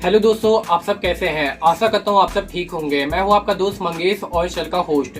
Hello दोस्तों, आप सब कैसे हैं। आशा करता हूँ आप सब ठीक होंगे। मैं हूँ आपका दोस्त मंगेश और शल का होस्ट।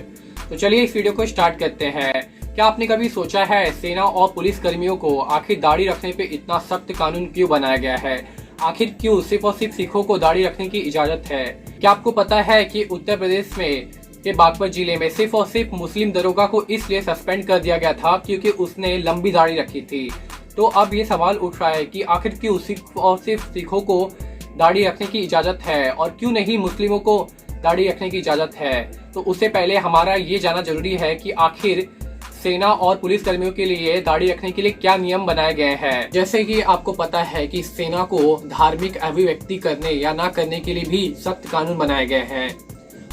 तो चलिए इस वीडियो को स्टार्ट करते हैं। क्या आपने कभी सोचा है सेना और पुलिस कर्मियों को आखिर दाढ़ी रखने पे इतना सख्त कानून क्यों बनाया गया है? आखिर क्यों सिर्फ और सिर्फ सिखों को दाढ़ी रखने की इजाजत है? क्या आपको पता है कि उत्तर प्रदेश में के बागपत जिले में सिर्फ और सिर्फ मुस्लिम दरोगा को इसलिए सस्पेंड कर दिया गया था क्योंकि उसने लंबी दाढ़ी रखी थी। तो अब ये सवाल उठ रहा है कि आखिर क्यों सिर्फ और सिर्फ सिखों को दाढ़ी रखने की इजाजत है और क्यों नहीं मुस्लिमों को दाढ़ी रखने की इजाजत है। तो उससे पहले हमारा ये जानना जरूरी है कि आखिर सेना और पुलिस कर्मियों के लिए दाढ़ी रखने के लिए क्या नियम बनाए गए हैं। जैसे कि आपको पता है कि सेना को धार्मिक अभिव्यक्ति करने या ना करने के लिए भी सख्त कानून बनाए गए हैं।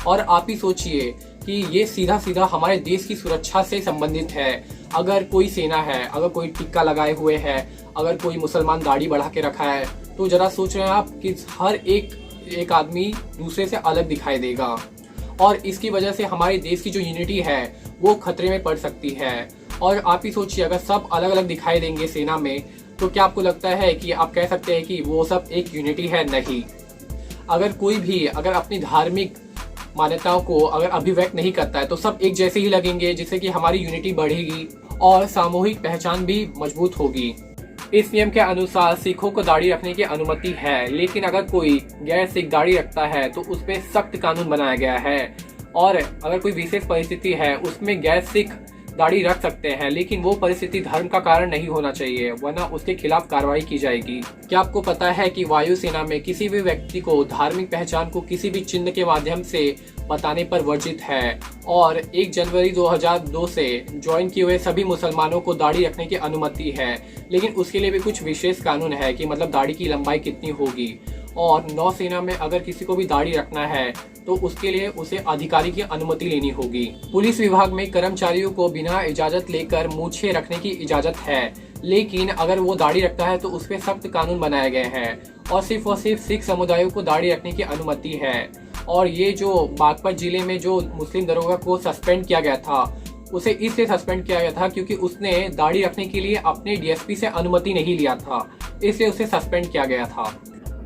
और आप ही सोचिए कि ये सीधा सीधा हमारे देश की सुरक्षा से संबंधित है। अगर कोई सेना है, अगर कोई टिक्का लगाए हुए है, अगर कोई मुसलमान दाढ़ी बढ़ा के रखा है, तो जरा सोच रहे हैं आप कि हर एक आदमी दूसरे से अलग दिखाई देगा और इसकी वजह से हमारे देश की जो यूनिटी है वो खतरे में पड़ सकती है। और आप ही सोचिए, अगर सब अलग अलग दिखाई देंगे सेना में, तो क्या आपको लगता है कि आप कह सकते हैं कि वो सब एक यूनिटी है? नहीं। अगर कोई भी अगर अपनी धार्मिक मान्यताओं को अगर अभिव्यक्त नहीं करता है तो सब एक जैसे ही लगेंगे, जिससे कि हमारी यूनिटी बढ़ेगी और सामूहिक पहचान भी मजबूत होगी। इस नियम के अनुसार सिखों को दाढ़ी रखने की अनुमति है, लेकिन अगर कोई गैर सिख दाढ़ी रखता है तो उस पर सख्त कानून बनाया गया है। और अगर कोई विशेष परिस्थिति है उसमें गैर सिख दाढ़ी रख सकते हैं, लेकिन वो परिस्थिति धर्म का कारण नहीं होना चाहिए, वरना उसके खिलाफ कार्रवाई की जाएगी। क्या आपको पता है कि वायुसेना में किसी भी व्यक्ति को धार्मिक पहचान को किसी भी चिन्ह के माध्यम से बताने पर वर्जित है? और 1 जनवरी 2002 से ज्वाइन किए हुए सभी मुसलमानों को दाढ़ी रखने की अनुमति है, लेकिन उसके लिए भी कुछ विशेष कानून है कि मतलब दाढ़ी की लंबाई कितनी होगी। और नौसेना में अगर किसी को भी दाढ़ी रखना है तो उसके लिए उसे अधिकारी की अनुमति लेनी होगी। पुलिस विभाग में कर्मचारियों को बिना इजाजत लेकर मूछें रखने की इजाजत है, लेकिन अगर वो दाढ़ी रखता है तो उस पर सख्त कानून बनाए गए हैं और सिर्फ सिख समुदायों को दाढ़ी रखने की अनुमति है। और ये जो बागपत जिले में जो मुस्लिम दरोगा को सस्पेंड किया गया था, उसे इसलिए सस्पेंड किया गया था क्योंकि उसने दाढ़ी रखने के लिए अपने डीएसपी से अनुमति नहीं लिया था, इसलिए उसे सस्पेंड किया गया था।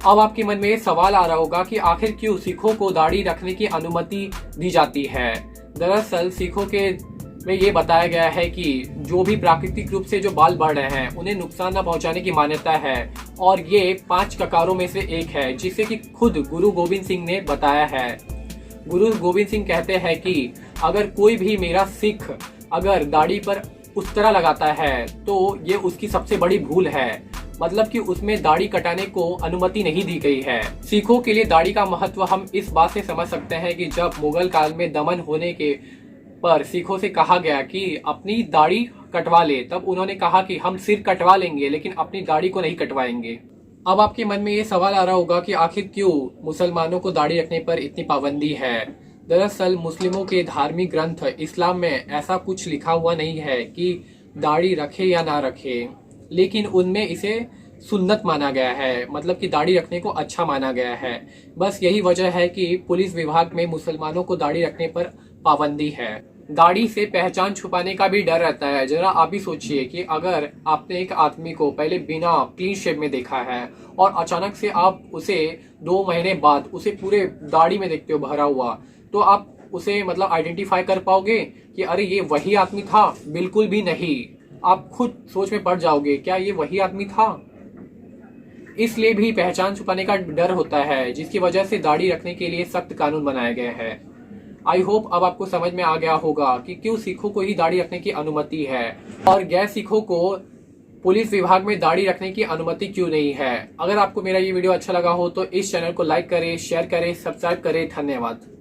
अब आपके मन में ये सवाल आ रहा होगा कि आखिर क्यों सिखों को दाढ़ी रखने की अनुमति दी जाती है। दरअसल सिखों के में ये बताया गया है कि जो भी प्राकृतिक रूप से जो बाल बढ़ रहे हैं उन्हें नुकसान न पहुंचाने की मान्यता है, और ये 5 ककारों में से एक है, जिसे कि खुद गुरु गोविंद सिंह ने बताया है। गुरु गोविंद सिंह कहते हैं कि अगर कोई भी मेरा सिख अगर दाढ़ी पर उस तरह लगाता है तो ये उसकी सबसे बड़ी भूल है, मतलब कि उसमें दाढ़ी कटाने को अनुमति नहीं दी गई है। सिखों के लिए दाढ़ी का महत्व हम इस बात से समझ सकते हैं कि जब मुगल काल में दमन होने के पर सिखों से कहा गया कि अपनी दाढ़ी कटवा ले, तब उन्होंने कहा कि हम सिर कटवा लेंगे लेकिन अपनी दाढ़ी को नहीं कटवाएंगे। अब आपके मन में ये सवाल आ रहा होगा कि आखिर क्यों मुसलमानों को दाढ़ी रखने पर इतनी पाबंदी है। दरअसल मुस्लिमों के धार्मिक ग्रंथ इस्लाम में ऐसा कुछ लिखा हुआ नहीं है कि दाढ़ी रखे या ना रखे, लेकिन उनमें इसे सुन्नत माना गया है, मतलब कि दाढ़ी रखने को अच्छा माना गया है। बस यही वजह है कि पुलिस विभाग में मुसलमानों को दाढ़ी रखने पर पाबंदी है। दाढ़ी से पहचान छुपाने का भी डर रहता है। जरा आप ही सोचिए कि अगर आपने एक आदमी को पहले बिना क्लीन शेव में देखा है और अचानक से आप उसे 2 महीने बाद उसे पूरे दाढ़ी में देखते हो भरा हुआ, तो आप उसे मतलब आइडेंटिफाई कर पाओगे कि अरे ये वही आदमी था? बिल्कुल भी नहीं। आप खुद सोच में पड़ जाओगे, क्या ये वही आदमी था? इसलिए भी पहचान छुपाने का डर होता है, जिसकी वजह से दाढ़ी रखने के लिए सख्त कानून बनाए गए हैं। आई होप अब आपको समझ में आ गया होगा कि क्यों सिखों को ही दाढ़ी रखने की अनुमति है और गैर सिखों को पुलिस विभाग में दाढ़ी रखने की अनुमति क्यों नहीं है। अगर आपको मेरा ये वीडियो अच्छा लगा हो तो इस चैनल को लाइक करें, शेयर करें, सब्सक्राइब करें। धन्यवाद।